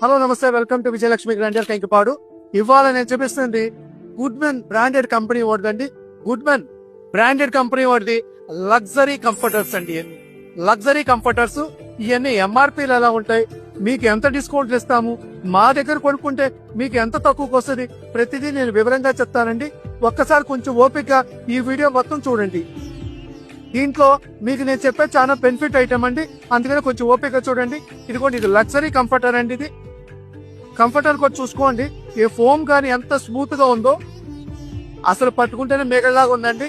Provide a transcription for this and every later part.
Hello నమస్తే, welcome to Vijayalakshmi గ్రాండర్ కంకిపాడు. ఇవాళ నేను చూపిస్తుంది గుడ్మెన్ బ్రాండెడ్ కంపెనీ వాడిదండి. గుడ్మెన్ బ్రాండెడ్ కంపెనీ వాడిది లగ్జరీ కంఫర్టర్స్ అండి. లగ్జరీ కంఫర్టర్స్ ఇవన్నీ ఎంఆర్పీలు ఎలా ఉంటాయి, మీకు ఎంత డిస్కౌంట్లు ఇస్తాము, మా దగ్గర కొనుక్కుంటే మీకు ఎంత తక్కువకి వస్తుంది, ప్రతిదీ నేను వివరంగా చెప్తానండి. ఒక్కసారి కొంచెం ఓపికగా ఈ వీడియో మొత్తం చూడండి. దీంట్లో మీకు నేను చెప్పే చాలా బెనిఫిట్ ఐటమ్ అండి, అందుకని కొంచెం ఓపికగా చూడండి. ఇదిగోండి, ఇది లగ్జరీ కంఫర్టర్ అండి. ఇది కంఫర్టర్ కూడా చూసుకోండి, ఈ ఫోమ్ కానీ ఎంత స్మూత్ గా ఉందో, అసలు పట్టుకుంటేనే మేఘలాగా ఉందండి.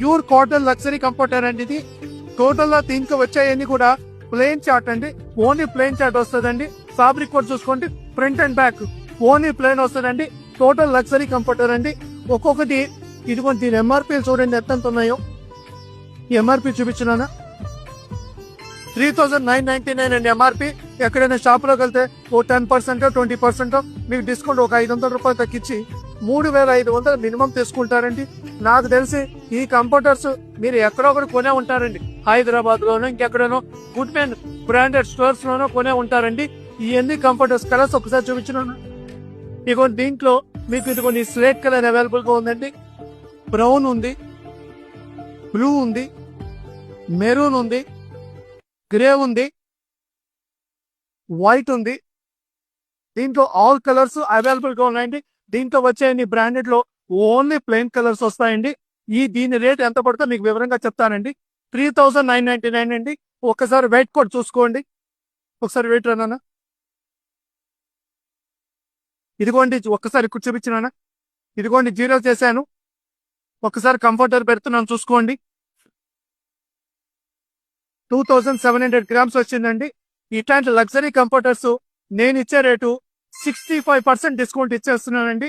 ప్యూర్ కాటన్ లగ్జరీ కంఫర్టర్ అండి. ఇది టోటల్ గా దీనికి వచ్చాయన్నీ కూడా ప్లెయిన్ చార్ట్ అండి. ఓన్లీ ప్లెయిన్ చార్ట్ వస్తుందండి. ఫ్యాబ్రిక్ కూడా చూసుకోండి, front and back only plain వస్తుందండి. టోటల్ లగ్జరీ కంఫర్టర్ అండి. ఒక్కొక్కటి ఇదిగోండి, దీని ఎంఆర్పీ చూడండి ఎంత ఉన్నాయో. ఈ ఎంఆర్పీ చూపించినానా, 3999 అండి ఎంఆర్పీ. ఎక్కడైనా షాప్ లోకి వెళ్తే ఓ 10% 20% మీకు డిస్కౌంట్ ఒక 500 రూపాయలు తగ్గించి 3500 మినిమం తీసుకుంటారండి. నాకు తెలిసి ఈ కంఫర్టర్స్ మీరు ఎక్కడో ఒకటి కొనే ఉంటారండి, హైదరాబాద్ లోనో ఇంకెక్కడనో గుడ్మెన్ బ్రాండెడ్ స్టోర్స్ లోనో కొనే ఉంటారండి. ఇవన్నీ కంఫర్టర్స్ కలర్స్ ఒకసారి చూపించిన. ఇదిగో దీంట్లో మీకు ఇదిగోండి స్లేట్ కలర్ అవైలబుల్ గా ఉందండి, బ్రౌన్ ఉంది, బ్లూ ఉంది, మెరూన్ ఉంది, గ్రే ఉంది, వైట్ ఉంది. దీంట్లో ఆల్ కలర్స్ అవైలబుల్ గా ఉన్నాయండి. దీంట్లో వచ్చే బ్రాండెడ్ లో ఓన్లీ ప్లెయిన్ కలర్స్ వస్తాయండి. దీని రేట్ ఎంత పడుతుందో మీకు వివరంగా చెప్తానండి. 3999 అండి. ఒక్కసారి వెయిట్ కూడా చూసుకోండి. ఒకసారి వెయిట్ రానా, ఇదిగోండి ఒక్కసారి ఇక్కడ చూపించినానా, ఇదిగోండి జీరో చేశాను. ఒక్కసారి కంఫర్టర్ పెడుతున్నాను చూసుకోండి. 2700 గ్రామ్స్ వచ్చిందండి. ఇట్లాంటి లగ్జరీ కంఫర్టర్స్ నేను ఇచ్చే రేటు 65% డిస్కౌంట్ ఇచ్చేస్తున్నానండి.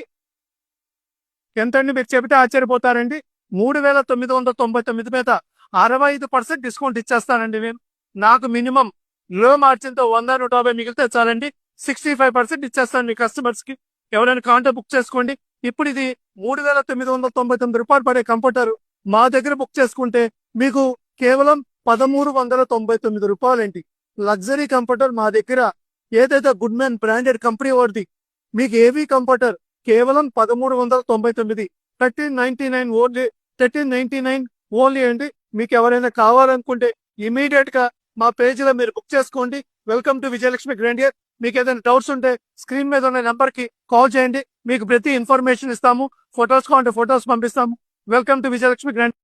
ఎంతండి మీరు చెబితే ఆశ్చర్యపోతారండి. 3999 మీద 65% డిస్కౌంట్ ఇచ్చేస్తానండి నేను. నాకు మినిమం లో మార్జిన్ తో 100-150 మిగిలితే చాలండి. 65% ఇచ్చేస్తాను మీ కస్టమర్స్ కి. ఎవరైనా కాంటాక్ట్ బుక్ చేసుకోండి. ఇప్పుడు ఇది 3999 రూపాయలు పడే కంఫర్టర్ మా దగ్గర బుక్ చేసుకుంటే మీకు కేవలం 1399 రూపాయలేంటి. లగ్జరీ కంఫర్టర్ మా దగ్గర ఏదైతే గుడ్మెన్ బ్రాండెడ్ కంపెనీ వాడిది మీకు ఏవీ కంఫర్టర్ కేవలం 1399, 1399 ఓన్లీ, 1399 ఓన్లీ అండి. మీకు ఎవరైనా కావాలనుకుంటే ఇమీడియట్ గా మా పేజీలో మీరు బుక్ చేసుకోండి. Welcome to Vijayalakshmi grandeur. మీకు ఏదైనా డౌట్స్ ఉంటే స్క్రీన్ మీద ఉన్న నెంబర్ కి కాల్ చేయండి, మీకు ప్రతి ఇన్ఫర్మేషన్ ఇస్తాము. ఫొటోస్ కావాలంటే ఫొటోస్ పంపిస్తాము. Welcome to Vijayalakshmi grandeur.